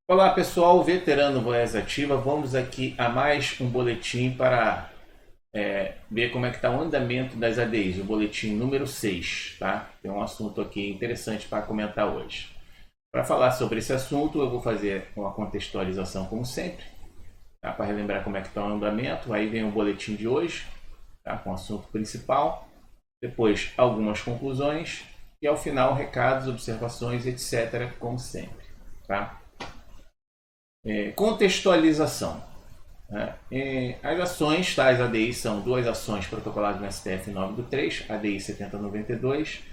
Olá pessoal, veterano Voz Ativa, vamos aqui a mais um boletim para ver como é que está o andamento das ADIs, o boletim número 6, tá? Tem um assunto aqui interessante para comentar hoje. Para falar sobre esse assunto, eu vou fazer uma contextualização como sempre, tá? Para relembrar como é que está o andamento, aí vem o boletim de hoje, tá? Com o assunto principal, depois algumas conclusões e ao final recados, observações, etc, como sempre, tá? Contextualização. As ações, tá? As ADIs são duas ações protocoladas no STF 9/3, ADI 7092,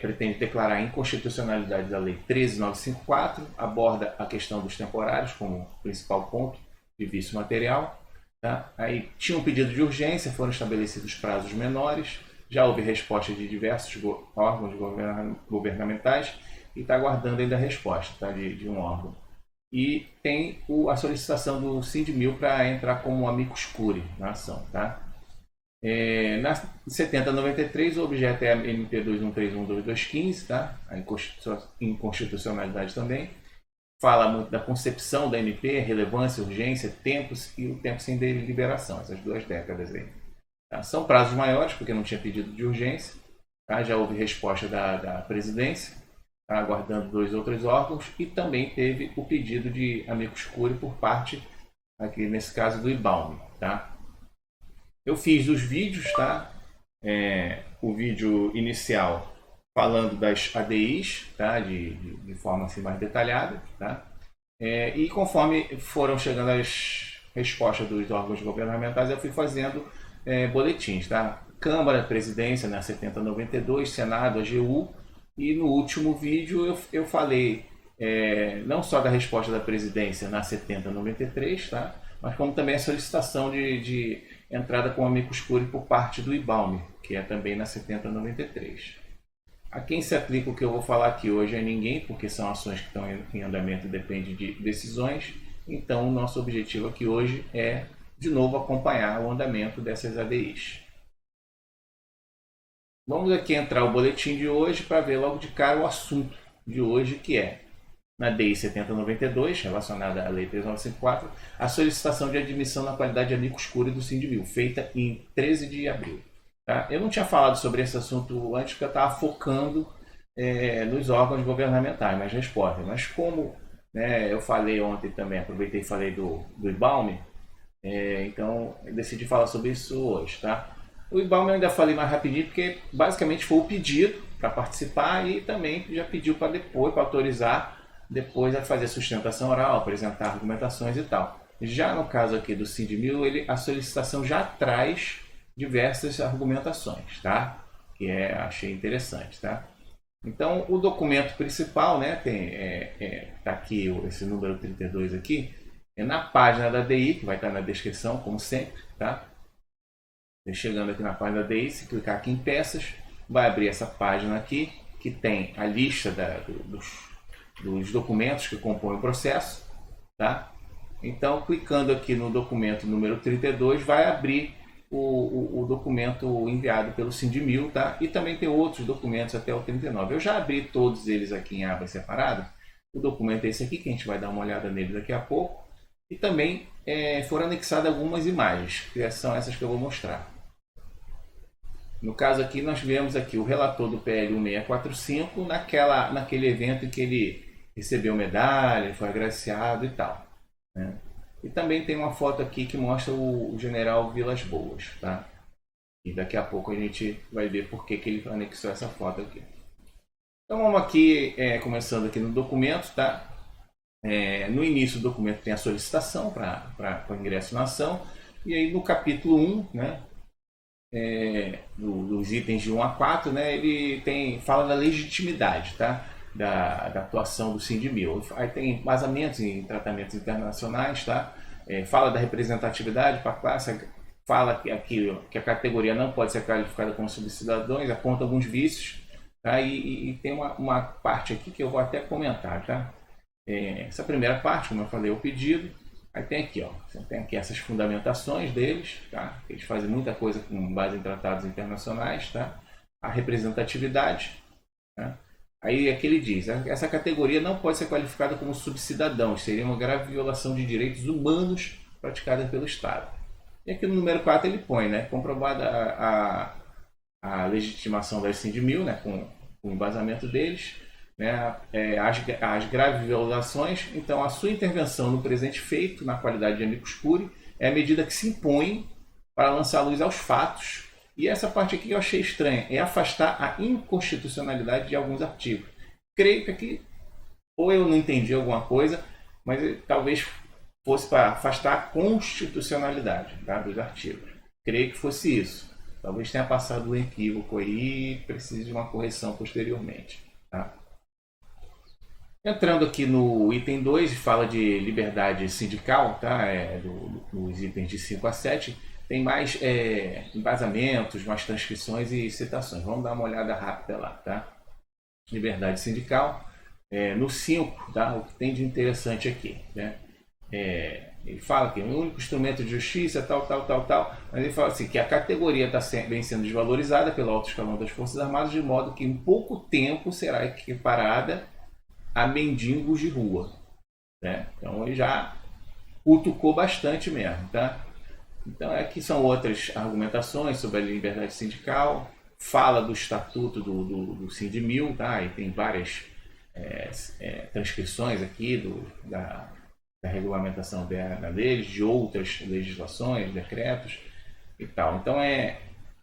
pretende declarar a inconstitucionalidade da Lei 13954, aborda a questão dos temporários como principal ponto de vício material. Tá? Aí tinha um pedido de urgência, foram estabelecidos prazos menores, já houve resposta de diversos órgãos governamentais e está aguardando ainda a resposta, tá? de um órgão. E tem a solicitação do Sindmil para entrar como amicus curiae na ação. Tá? Na 7093, o objeto é a MP 2131/2015, tá? A inconstitucionalidade também. Fala muito da concepção da MP, relevância, urgência, tempos e o tempo sem deliberação, essas 2 décadas aí. Tá? São prazos maiores, porque não tinha pedido de urgência. Tá? Já houve resposta da presidência, tá? Aguardando 2 outros órgãos, e também teve o pedido de amicus curiae por parte, aqui nesse caso, do IBAUM. Tá? Eu fiz os vídeos, tá? O vídeo inicial falando das ADIs, tá? de forma assim, mais detalhada. Tá? E conforme foram chegando as respostas dos órgãos governamentais, eu fui fazendo boletins. Tá? Câmara, Presidência, na 7092, Senado, AGU, e no último vídeo eu falei não só da resposta da Presidência na 7093, tá? Mas como também a solicitação de entrada com amicus curiae por parte do IBAUM, que é também na 7093. A quem se aplica o que eu vou falar aqui hoje é ninguém, porque são ações que estão em andamento e dependem de decisões. Então, o nosso objetivo aqui hoje é, de novo, acompanhar o andamento dessas ADIs. Vamos aqui entrar o boletim de hoje para ver logo de cara o assunto de hoje, que é, na DI 7092, relacionada à Lei 3954, a solicitação de admissão na qualidade de amicus curiae do Sindmil, feita em 13 de abril. Tá? Eu não tinha falado sobre esse assunto antes, porque eu estava focando nos órgãos governamentais, nas respostas. Mas como eu falei ontem também, aproveitei e falei do IBAUM, então eu decidi falar sobre isso hoje. Tá? O IBAUM eu ainda falei mais rapidinho, porque basicamente foi o pedido para participar e também já pediu para depois, para autorizar depois a fazer sustentação oral, apresentar argumentações e tal. Já no caso aqui do Sindmil, a solicitação já traz diversas argumentações, tá? Que achei interessante, tá? Então, o documento principal, né, tá aqui esse número 32 aqui, é na página da DI, que vai estar na descrição, como sempre, tá? Chegando aqui na página da DI, se clicar aqui em peças, vai abrir essa página aqui, que tem a lista dos documentos que compõem o processo, tá? Então, clicando aqui no documento número 32, vai abrir o documento enviado pelo Sindmil, tá? E também tem outros documentos até o 39. Eu já abri todos eles aqui em abas separadas. O documento é esse aqui, que a gente vai dar uma olhada nele daqui a pouco. E também foram anexadas algumas imagens, que são essas que eu vou mostrar. No caso aqui, nós vemos aqui o relator do PL 1645 naquele evento em que ele recebeu medalha, foi agraciado e tal. Né? E também tem uma foto aqui que mostra o general Vilas Boas. Tá? E daqui a pouco a gente vai ver por que ele anexou essa foto aqui. Então vamos aqui, começando aqui no documento. Tá? No início do documento tem a solicitação para o ingresso na ação. E aí no capítulo 1, né? Dos itens de 1 a 4, né, ele fala da legitimidade, tá? da atuação do Sindmil. Aí tem vazamentos em tratamentos internacionais, tá? Fala da representatividade para a classe, fala que a categoria não pode ser qualificada como subcidadãos, aponta alguns vícios, tá? E tem uma parte aqui que eu vou até comentar. Tá? Essa primeira parte, como eu falei, é o pedido. Aí tem aqui, tem aqui essas fundamentações deles, tá? Eles fazem muita coisa com base em tratados internacionais, tá? A representatividade, tá? Aí é que ele diz, essa categoria não pode ser qualificada como subcidadãos, seria uma grave violação de direitos humanos praticada pelo Estado. E aqui no número 4 ele põe, né, comprovada a legitimação da Sindmil, né, com o embasamento deles, né, as graves violações, então a sua intervenção no presente feito, na qualidade de amicus curiae, é a medida que se impõe para lançar luz aos fatos. E essa parte aqui eu achei estranha, é afastar a inconstitucionalidade de alguns artigos. Creio que aqui, ou eu não entendi alguma coisa, mas talvez fosse para afastar a constitucionalidade, tá, dos artigos. Creio que fosse isso. Talvez tenha passado um equívoco aí e precise de uma correção posteriormente. Tá? Entrando aqui no item 2, fala de liberdade sindical, tá? Nos itens de 5 a 7, tem mais embasamentos, mais transcrições e citações. Vamos dar uma olhada rápida lá. Tá? Liberdade sindical. No 5, tá? O que tem de interessante aqui, né? Ele fala que é o único instrumento de justiça, tal, mas ele fala assim, que a categoria vem sendo desvalorizada pelo alto escalão das Forças Armadas, de modo que em pouco tempo será equiparada a mendigos de rua. Né? Então ele já cutucou bastante mesmo. Tá? Então aqui são outras argumentações sobre a liberdade sindical, fala do estatuto do Sindmil, tá? E tem várias transcrições aqui da regulamentação deles, de outras legislações, decretos e tal. Então é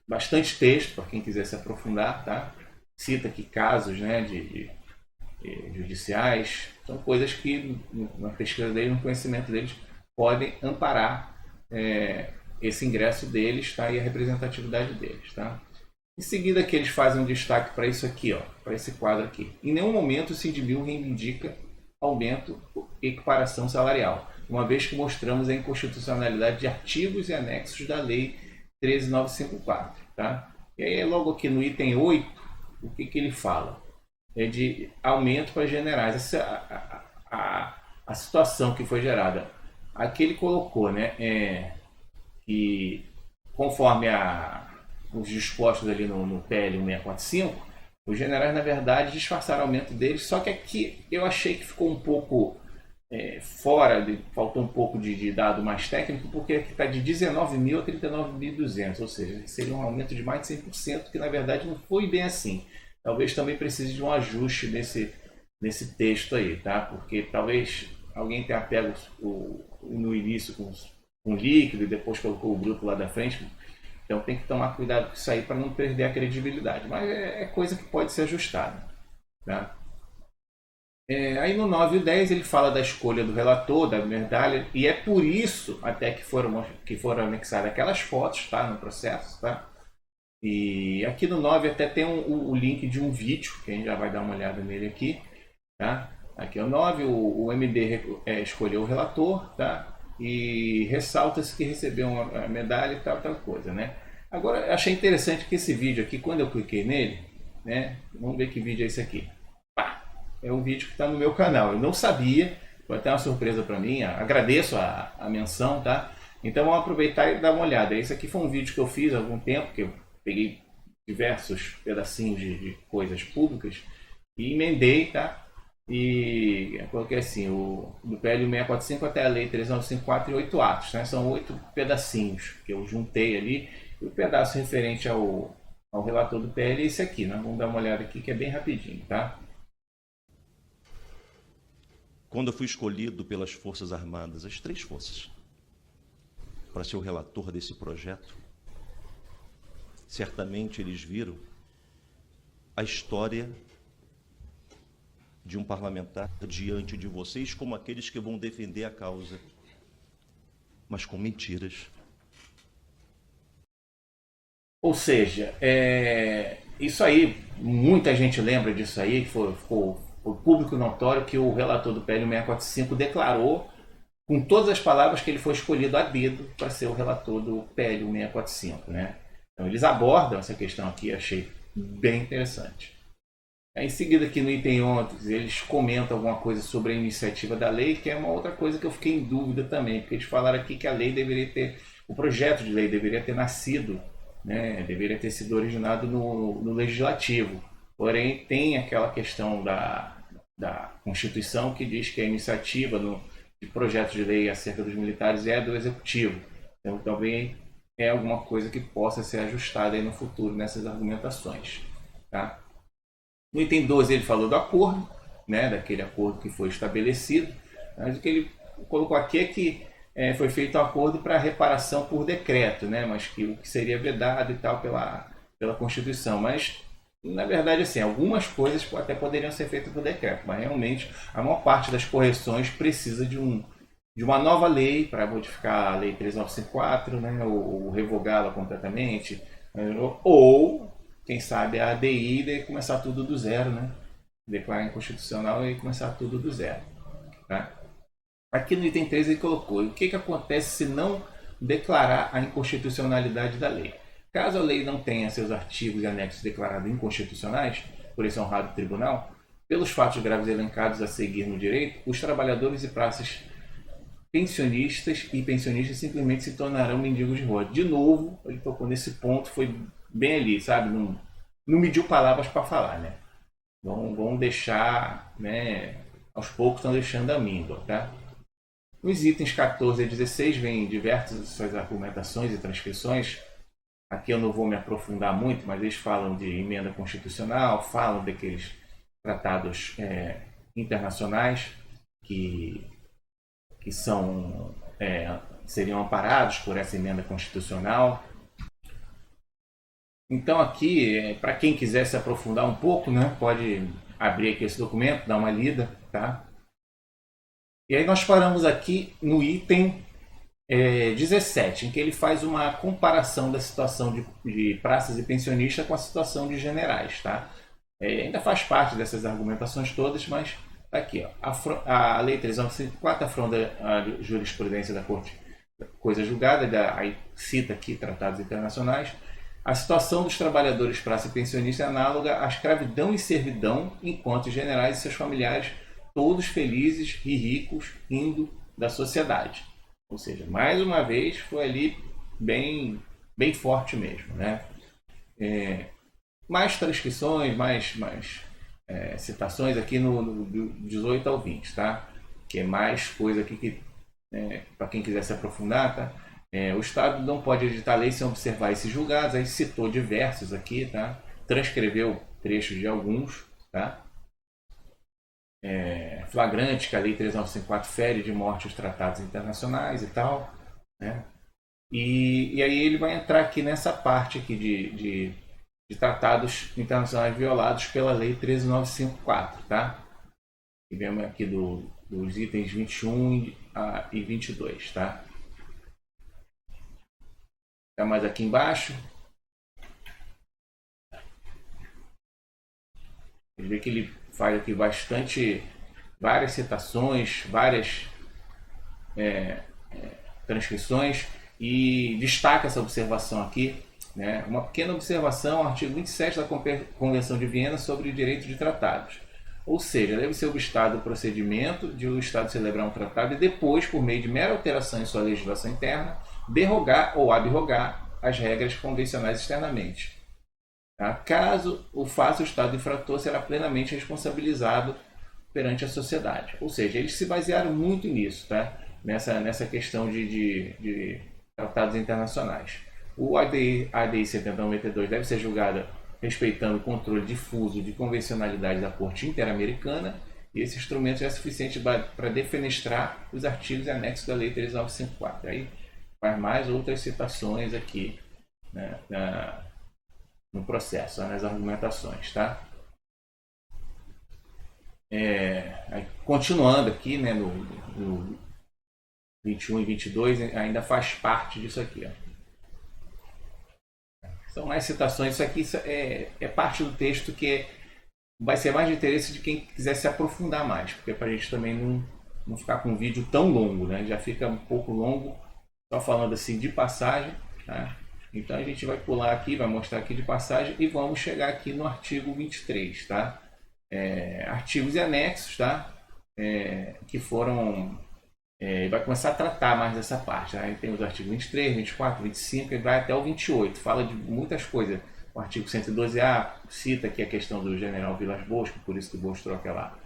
bastante texto para quem quiser se aprofundar, tá? Cita aqui casos, né, de judiciais, são coisas que na pesquisa deles, no conhecimento deles, podem amparar esse ingresso deles, tá? E a representatividade deles. Tá? Em seguida que eles fazem um destaque para isso aqui, para esse quadro aqui. Em nenhum momento o Sindmil reivindica aumento e equiparação salarial, uma vez que mostramos a inconstitucionalidade de artigos e anexos da Lei 13.954. Tá? E aí logo aqui no item 8, o que ele fala? É de aumento para generais. A situação que foi gerada, aqui ele colocou, né, que conforme os dispostos ali no PL 1645, os generais, na verdade, disfarçaram o aumento deles, só que aqui eu achei que ficou um pouco faltou um pouco de dado mais técnico, porque aqui está de 19.000 a 39.200, ou seja, seria um aumento de mais de 100%, que na verdade não foi bem assim. Talvez também precise de um ajuste nesse texto aí, tá? Porque talvez alguém tenha pego no início com líquido e depois colocou o bruto lá da frente. Então tem que tomar cuidado com isso aí para não perder a credibilidade. Mas é coisa que pode ser ajustada. Tá? Aí no 9 e 10 ele fala da escolha do relator, da medalha, e é por isso até que foram anexadas aquelas fotos, tá, no processo. Tá? E aqui no 9 até tem o link de um vídeo, que a gente já vai dar uma olhada nele aqui. Tá? Aqui é o 9, o MD escolheu o relator, tá? E ressalta-se que recebeu uma medalha e tal coisa. Né? Agora, achei interessante que esse vídeo aqui, quando eu cliquei nele, né? Vamos ver que vídeo é esse aqui. Pá! É um vídeo que está no meu canal. Eu não sabia, foi até uma surpresa para mim, agradeço a menção. Tá? Então vamos aproveitar e dar uma olhada. Esse aqui foi um vídeo que eu fiz há algum tempo, que eu peguei diversos pedacinhos de coisas públicas e emendei, tá? E eu coloquei assim, do PL 1645 até a Lei 13.954 e 8 atos, né? São 8 pedacinhos que eu juntei ali, e o pedaço referente ao relator do PL é esse aqui, né? Vamos dar uma olhada aqui que é bem rapidinho, tá? Quando eu fui escolhido pelas Forças Armadas, as 3 forças, para ser o relator desse projeto, certamente eles viram a história de um parlamentar diante de vocês como aqueles que vão defender a causa, mas com mentiras. Ou seja, isso aí, muita gente lembra disso aí, que ficou público notório que o relator do PL 1645 declarou com todas as palavras que ele foi escolhido a dedo para ser o relator do PL 1645, né? Então eles abordam essa questão aqui, achei bem interessante. Em seguida, aqui no item 11, eles comentam alguma coisa sobre a iniciativa da lei, que é uma outra coisa que eu fiquei em dúvida também, porque eles falaram aqui que a lei o projeto de lei deveria ter nascido, né, deveria ter sido originado no legislativo. Porém, tem aquela questão da Constituição que diz que a iniciativa de projeto de lei acerca dos militares é do Executivo. Então, também é alguma coisa que possa ser ajustada aí no futuro nessas argumentações. Tá? No item 12 ele falou do acordo, né, daquele acordo que foi estabelecido. Mas o que ele colocou aqui é que foi feito um acordo para reparação por decreto, né, mas que o que seria vedado e tal pela Constituição. Mas, na verdade, assim, algumas coisas até poderiam ser feitas por decreto, mas realmente a maior parte das correções precisa de uma nova lei para modificar a Lei 13954, né, ou revogá-la completamente, ou, quem sabe, a ADI e começar tudo do zero, né? Declarar inconstitucional e começar tudo do zero. Tá? Aqui no item 13 ele colocou: o que acontece se não declarar a inconstitucionalidade da lei? Caso a lei não tenha seus artigos e anexos declarados inconstitucionais por esse honrado tribunal, pelos fatos graves elencados a seguir no direito, os trabalhadores e praças pensionistas e pensionistas simplesmente se tornarão mendigos de rua. De novo, ele tocou nesse ponto, foi bem ali, sabe? Não mediu palavras para falar, né? Vamos deixar, né? Aos poucos estão deixando a míngua, tá? Nos itens 14 a 16 vem diversas suas argumentações e transcrições. Aqui eu não vou me aprofundar muito, mas eles falam de emenda constitucional, falam daqueles tratados internacionais que seriam amparados por essa emenda constitucional. Então aqui, para quem quiser se aprofundar um pouco, né, pode abrir aqui esse documento, dar uma lida, tá? E aí nós paramos aqui no item 17, em que ele faz uma comparação da situação de praças e pensionistas com a situação de generais, tá? Ainda faz parte dessas argumentações todas, mas tá aqui, ó, a Lei 3.954 afronta a jurisprudência da Corte Coisa Julgada, aí cita aqui tratados internacionais. A situação dos trabalhadores praça e pensionistas é análoga à escravidão e servidão, enquanto os generais e seus familiares, todos felizes e ricos, rindo da sociedade. Ou seja, mais uma vez, foi ali bem forte mesmo, né? Mais transcrições, mais citações aqui no 18 ao 20, tá? Que é mais coisa aqui que, para quem quiser se aprofundar, tá? O Estado não pode editar lei sem observar esses julgados. Aí citou diversos aqui, tá? Transcreveu trechos de alguns, tá? Flagrante que a Lei 3.954 fere de morte os tratados internacionais e tal, né? E aí ele vai entrar aqui nessa parte aqui de tratados internacionais violados pela Lei 13.954, tá? E vemos aqui dos itens 21 e 22, tá? Tá mais aqui embaixo. Você vê que ele faz aqui várias citações, várias transcrições e destaca essa observação aqui, né? Uma pequena observação, artigo 27 da Convenção de Viena sobre o direito de tratados. Ou seja, deve ser obstado o procedimento de o Estado celebrar um tratado e depois, por meio de mera alteração em sua legislação interna, derrogar ou abrogar as regras convencionais externamente. Tá? Caso o faça, o Estado infrator será plenamente responsabilizado perante a sociedade. Ou seja, eles se basearam muito nisso, tá? Nessa questão de tratados internacionais. O ADI 7092 deve ser julgado respeitando o controle difuso de convencionalidade da Corte Interamericana, e esse instrumento é suficiente para defenestrar os artigos e anexos da Lei 3.954. Aí faz mais outras citações aqui, né, no processo, nas argumentações, tá? Continuando aqui, né, no 21 e 22, ainda faz parte disso aqui, ó. São mais citações. Isso aqui é parte do texto que vai ser mais de interesse de quem quiser se aprofundar mais, porque para a gente também não ficar com um vídeo tão longo, né? Já fica um pouco longo só falando assim de passagem, tá? Então a gente vai pular aqui, vai mostrar aqui de passagem e vamos chegar aqui no artigo 23, tá? Artigos e anexos, tá? Que foram... vai começar a tratar mais dessa parte. Aí tem os artigos 23, 24, 25 e vai até o 28. Fala de muitas coisas O artigo 112A cita aqui a questão do general Vilas Boas, que por isso que mostrou aquela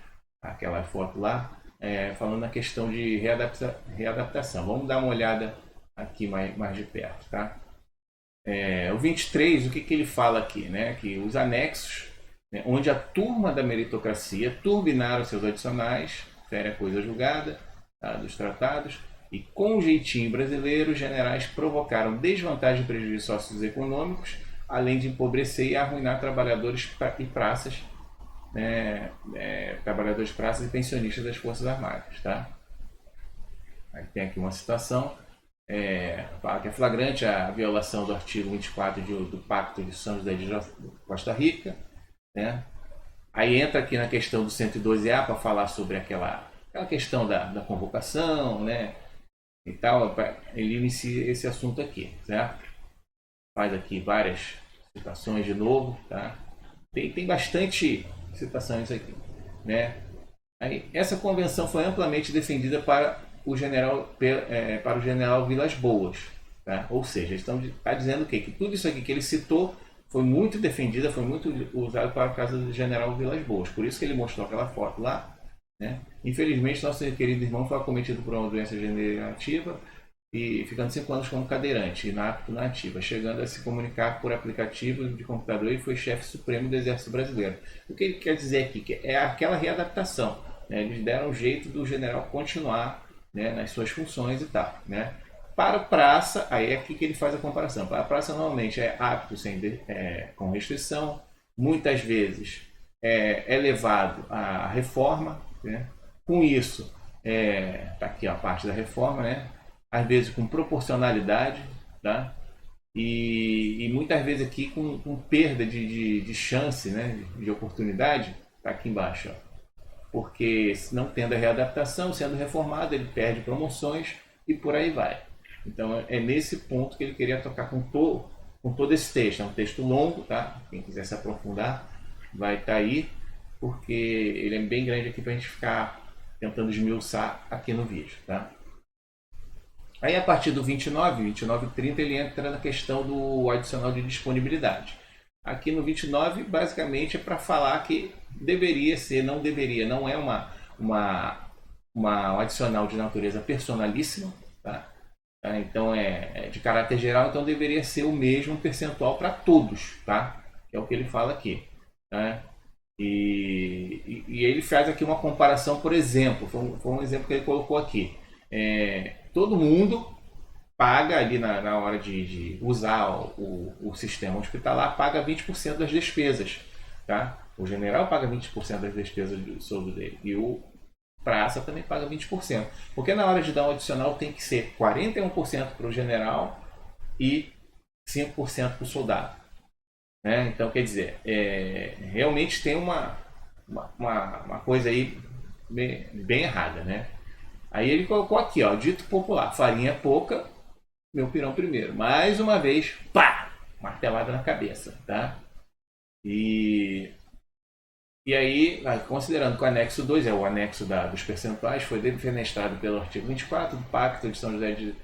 foto lá, falando na questão de readaptação. Vamos dar uma olhada aqui mais de perto, tá? O 23, o que ele fala aqui, né? Que os anexos, né, onde a turma da meritocracia turbinaram seus adicionais, fere a coisa julgada, tá, dos tratados, e com o jeitinho brasileiro, os generais provocaram desvantagem e prejuízos socioeconômicos, além de empobrecer e arruinar trabalhadores e praças, né, trabalhadores, praças e pensionistas das Forças Armadas, tá? Aí tem aqui uma citação, fala que é flagrante a violação do artigo 24 do Pacto de São José de Costa Rica, né? Aí entra aqui na questão do 112A para falar sobre aquela questão da convocação, né? E tal, ele inicia esse assunto aqui, certo? Faz aqui várias citações de novo, tá? Tem bastante citações aqui, né? Aí, essa convenção foi amplamente defendida para o general Vilas Boas, tá? Ou seja, está dizendo o quê? Que tudo isso aqui que ele citou foi muito defendida, foi muito usado para a casa do general Vilas Boas. Por isso que ele mostrou aquela foto lá, né? Infelizmente, nosso querido irmão foi acometido por uma doença degenerativa e ficando 5 anos como cadeirante, inapto na ativa, chegando a se comunicar por aplicativo de computador e foi chefe supremo do Exército Brasileiro. O que ele quer dizer aqui? Que é aquela readaptação, né? Eles deram um jeito do general continuar, né, nas suas funções e tal, né? Para a praça, aí é aqui que ele faz a comparação. Para a praça, normalmente é apto com restrição, muitas vezes é levado à reforma, né? Com isso, tá aqui a parte da reforma, né? Às vezes com proporcionalidade, tá? E muitas vezes aqui com perda de chance, né? De oportunidade, tá aqui embaixo, ó. Porque não tendo a readaptação, sendo reformado, ele perde promoções e por aí vai. Então é nesse ponto que ele queria tocar com todo esse texto. É um texto longo, tá? Quem quiser se aprofundar vai estar aí, porque ele é bem grande aqui para a gente ficar tentando esmiuçar aqui no vídeo, tá? Aí a partir do 29 e 30 ele entra na questão do adicional de disponibilidade. Aqui no 29 basicamente é para falar que deveria ser, não deveria, não é um adicional de natureza personalíssima, tá? Então é de caráter geral, então deveria ser o mesmo percentual para todos, tá? Que é o que ele fala aqui, tá? E ele faz aqui uma comparação, por exemplo, foi um exemplo que ele colocou aqui. Todo mundo paga ali na hora de usar o sistema hospitalar, paga 20% das despesas, tá? O general paga 20% das despesas do soldo dele e o praça também paga 20%. Porque na hora de dar um adicional tem que ser 41% para o general e 5% para o soldado, né? Então, quer dizer, realmente tem uma coisa aí bem errada, né? Aí ele colocou aqui, ó, dito popular, farinha pouca, meu pirão primeiro. Mais uma vez, pá! Martelada na cabeça, tá? E aí, considerando que o anexo 2 é o anexo dos percentuais, foi defenestrado pelo artigo 24 do Pacto de São José de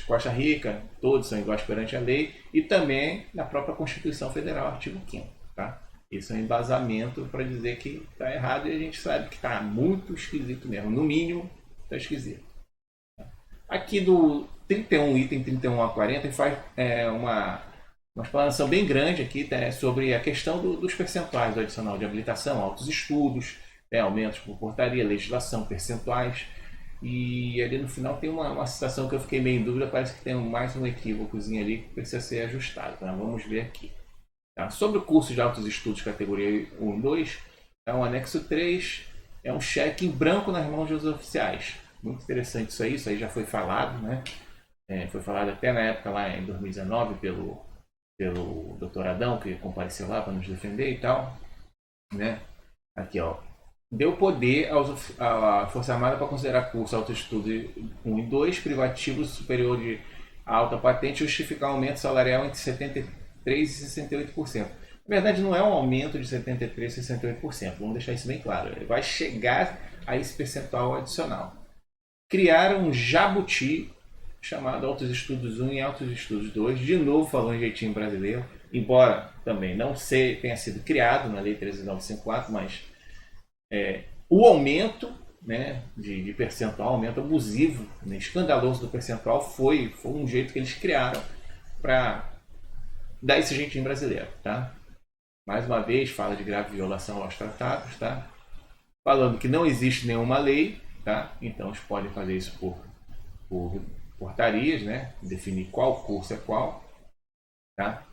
Costa Rica, todos são iguais perante a lei, e também na própria Constituição Federal, artigo 5º, tá? Isso é um embasamento para dizer que está errado e a gente sabe que está muito esquisito mesmo. No mínimo, está esquisito. Aqui do 31, item 31 a 40, ele faz uma explanação bem grande aqui, tá, sobre a questão dos percentuais do adicional de habilitação, altos estudos, aumentos por portaria, legislação, percentuais. E ali no final tem uma citação que eu fiquei meio em dúvida, parece que tem mais um equívocozinho ali que precisa ser ajustado. Tá? Vamos ver aqui. Tá? Sobre o curso de altos estudos categoria 1 e 2, o anexo 3 é um cheque em branco nas mãos dos oficiais. Muito interessante isso aí já foi falado, né? Foi falado até na época lá em 2019 pelo Dr. Adão, que compareceu lá para nos defender e tal, né? Aqui, ó, deu poder à Força Armada para considerar curso autoestudo 1 e 2, privativo superior de alta patente, justificar um aumento salarial entre 73% e 68%. Na verdade, não é um aumento de 73% e 68%, vamos deixar isso bem claro. Ele vai chegar a esse percentual adicional. Criaram um jabuti chamado Altos Estudos 1 e Altos Estudos 2, de novo falando em jeitinho brasileiro, embora também não tenha sido criado na Lei 13.954, mas o aumento, né, de percentual, aumento abusivo, né, escandaloso do percentual, foi um jeito que eles criaram para dar esse jeitinho brasileiro, tá? Mais uma vez, fala de grave violação aos tratados, tá? Falando que não existe nenhuma lei, tá? Então eles podem fazer isso por portarias, né? Definir qual curso é qual, tá?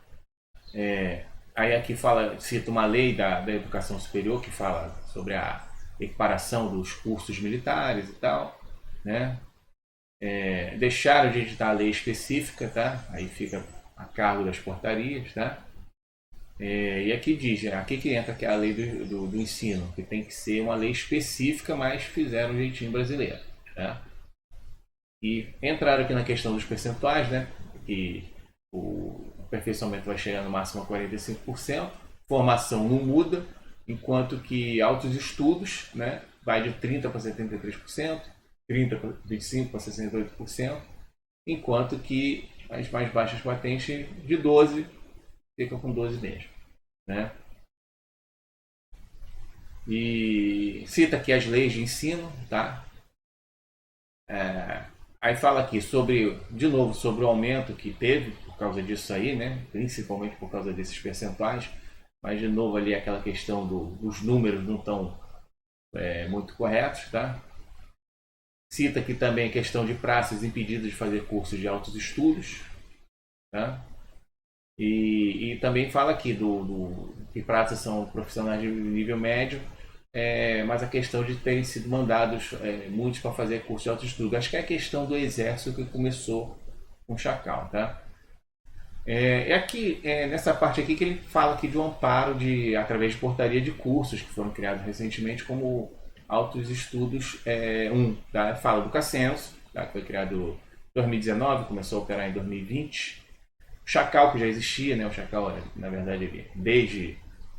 Aí aqui cita uma lei da educação superior que fala sobre a equiparação dos cursos militares e tal, né? Deixaram de editar a lei específica, tá? Aí fica a cargo das portarias, tá? E aqui diz, aqui que entra a lei do ensino, que tem que ser uma lei específica, mas fizeram um jeitinho brasileiro, tá? E entraram aqui na questão dos percentuais, né? Que o aperfeiçoamento vai chegar no máximo a 45%, formação não muda, enquanto que altos estudos, né, vai de 30% para 73%, 30% para 25% para 68%, enquanto que as mais baixas patentes de 12% ficam com 12% mesmo, né? E cita aqui as leis de ensino, tá? Aí fala aqui de novo, sobre o aumento que teve por causa disso aí, né? Principalmente por causa desses percentuais, mas de novo ali aquela questão dos números não estão muito corretos, tá? Cita aqui também a questão de praças impedidas de fazer cursos de altos estudos, tá? E também fala aqui que praças são profissionais de nível médio, mas a questão de terem sido mandados muitos para fazer curso de alto estudo. Acho que é a questão do exército que começou com o Chacal, tá? Aqui, nessa parte aqui que ele fala aqui de um amparo através de portaria de cursos que foram criados recentemente como Altos Estudos 1. Tá? Fala do Cascenso, tá? Que foi criado em 2019, começou a operar em 2020. O Chacal, que já existia, né? O Chacal, na verdade,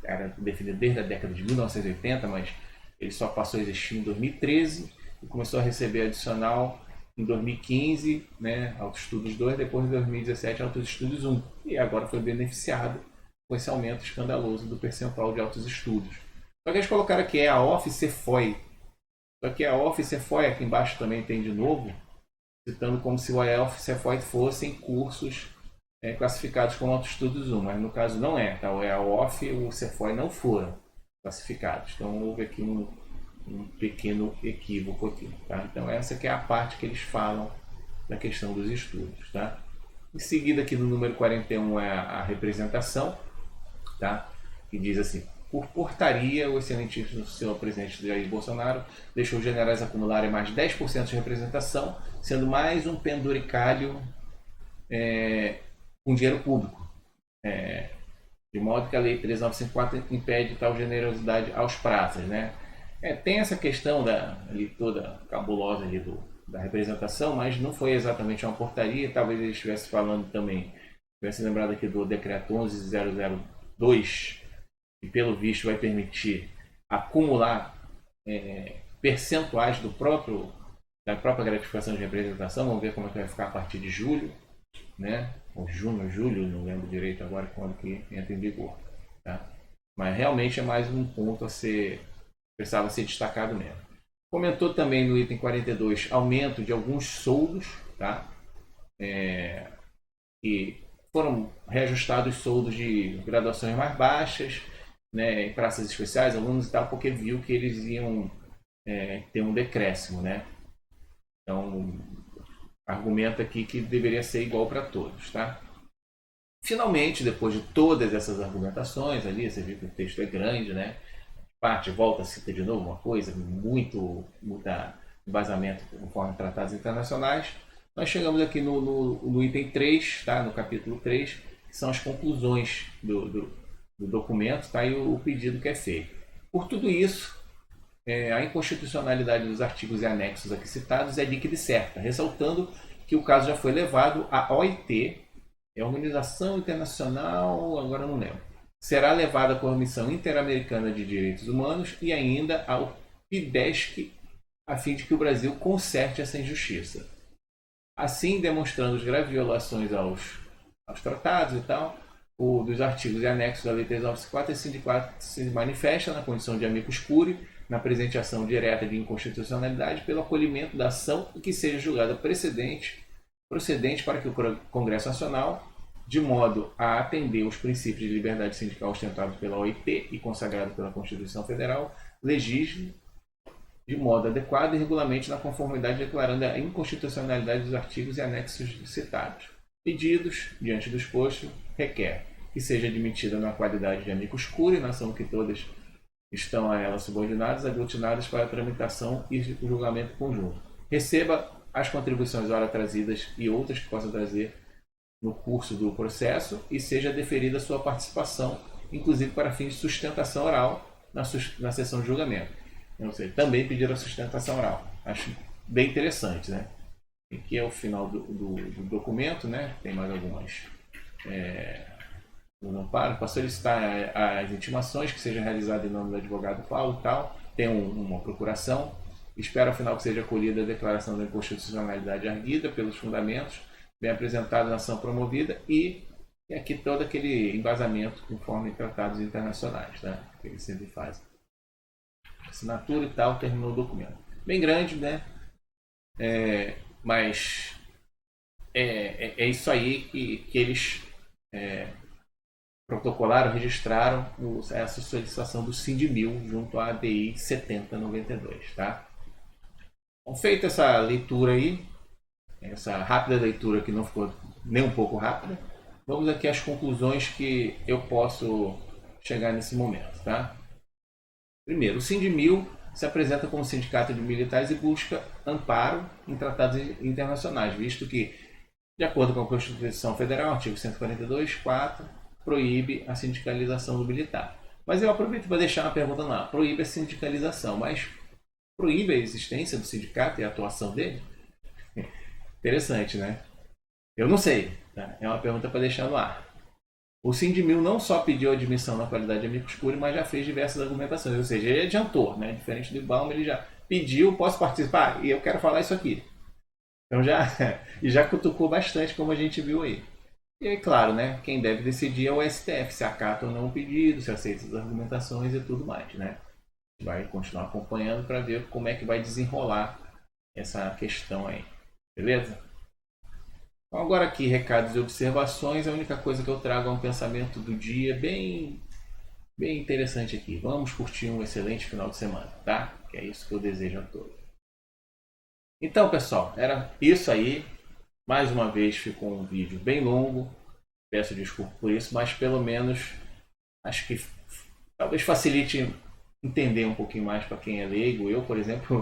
era definido desde a década de 1980, mas ele só passou a existir em 2013 e começou a receber adicional em 2015, né, Altos Estudos 2, depois em 2017, Altos Estudos 1. E agora foi beneficiado com esse aumento escandaloso do percentual de altos estudos. Só que eles colocaram aqui a OFCFOI. Só que a OFCFOI, aqui embaixo também tem de novo, citando como se o OFCFOI fossem cursos classificados como Altos Estudos 1, mas no caso não é. Tá? A OF e o CEFOI não foram classificados. Então houve aqui um pequeno equívoco aqui, tá? Então essa que é a parte que eles falam da questão dos estudos, tá? Em seguida aqui no número 41 é a representação, tá? Que diz assim: por portaria, o excelentíssimo senhor presidente Jair Bolsonaro deixou os generais acumularem mais de 10% de representação, sendo mais um penduricalho com dinheiro público, de modo que a Lei 13.954 impede tal generosidade aos praças, né? Tem essa questão ali toda cabulosa ali da representação, mas não foi exatamente uma portaria. Talvez ele estivesse falando também, tivesse lembrado aqui do decreto 11.002, que pelo visto vai permitir acumular percentuais da própria gratificação de representação. Vamos ver como é que vai ficar a partir de julho, né? Ou junho, julho, não lembro direito agora quando que entra em vigor, tá? Mas realmente é mais um ponto precisava ser destacado mesmo. Comentou também no item 42 aumento de alguns soldos, tá? E foram reajustados soldos de graduações mais baixas, né, em praças especiais, alunos e tal, porque viu que eles iam ter um decréscimo, né? Então, argumenta aqui que deveria ser igual para todos, tá? Finalmente, depois de todas essas argumentações ali, você viu que o texto é grande, né? Parte, volta, cita de novo uma coisa, muito embasamento conforme tratados internacionais. Nós chegamos aqui no item 3, tá? No capítulo 3, que são as conclusões do documento, tá? E o pedido que é feito. Por tudo isso, a inconstitucionalidade dos artigos e anexos aqui citados é líquida e certa, ressaltando que o caso já foi levado à OIT, Organização Internacional, agora não lembro, será levada à Comissão Interamericana de Direitos Humanos e ainda ao PIDESC, a fim de que o Brasil conserte essa injustiça. Assim, demonstrando as graves violações aos tratados e tal, dos artigos e anexos da Lei 3.954, esse sindicato se manifesta na condição de amicus curiae, na apresentação direta de inconstitucionalidade, pelo acolhimento da ação e que seja julgada procedente para que o Congresso Nacional, de modo a atender os princípios de liberdade sindical ostentados pela OIT e consagrados pela Constituição Federal, legisle de modo adequado e regulamente na conformidade, declarando a inconstitucionalidade dos artigos e anexos citados. Pedidos, diante do exposto, requer que seja admitida na qualidade de amicus curiae, na ação que todas estão a ela subordinadas, aglutinadas para a tramitação e julgamento conjunto. Receba as contribuições ora trazidas e outras que possa trazer no curso do processo e seja deferida a sua participação, inclusive para fins de sustentação oral na sessão de julgamento. Ou seja, também pedir a sustentação oral. Acho bem interessante, né? Aqui é o final do documento, né? Tem mais algumas no amparo, para solicitar as intimações que seja realizada em nome do advogado Paulo e tal. Tem uma procuração. Espero, afinal, que seja acolhida a declaração da inconstitucionalidade arguida pelos fundamentos bem apresentados na ação promovida e aqui todo aquele embasamento conforme tratados internacionais, né? Que eles sempre fazem. Assinatura e tal, terminou o documento. Bem grande, né? Mas é isso aí que eles protocolaram, registraram essa solicitação do Sindmil junto à ADI 7092, tá? Então, feita essa leitura aí, essa rápida leitura que não ficou nem um pouco rápida, vamos aqui às conclusões que eu posso chegar nesse momento, tá? Primeiro, o Sindmil se apresenta como sindicato de militares e busca amparo em tratados internacionais, visto que, de acordo com a Constituição Federal, artigo 142, 4, proíbe a sindicalização do militar. Mas eu aproveito para deixar uma pergunta lá. Proíbe a sindicalização, mas proíbe a existência do sindicato e a atuação dele? Interessante, né? Eu não sei. Tá? É uma pergunta para deixar no ar. O Sindmil não só pediu admissão na qualidade de amicus curiae, mas já fez diversas argumentações. Ou seja, ele adiantou, né? Diferente do Baum, ele já pediu, posso participar? E eu quero falar isso aqui. Então já cutucou bastante, como a gente viu aí. E aí, claro, né? Quem deve decidir é o STF, se acata ou não o pedido, se aceita as argumentações e tudo mais, né? Vai continuar acompanhando para ver como é que vai desenrolar essa questão aí. Beleza? Então, agora aqui, recados e observações. A única coisa que eu trago é um pensamento do dia bem interessante aqui. Vamos curtir um excelente final de semana, tá? Que é isso que eu desejo a todos. Então, pessoal, era isso aí. Mais uma vez ficou um vídeo bem longo. Peço desculpa por isso, mas pelo menos acho que talvez facilite entender um pouquinho mais para quem é leigo. Eu, por exemplo,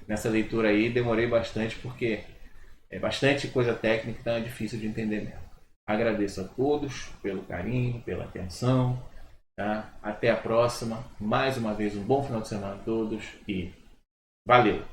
nessa leitura aí demorei bastante porque é bastante coisa técnica, então é difícil de entender mesmo. Agradeço a todos pelo carinho, pela atenção. Tá? Até a próxima. Mais uma vez um bom final de semana a todos e valeu!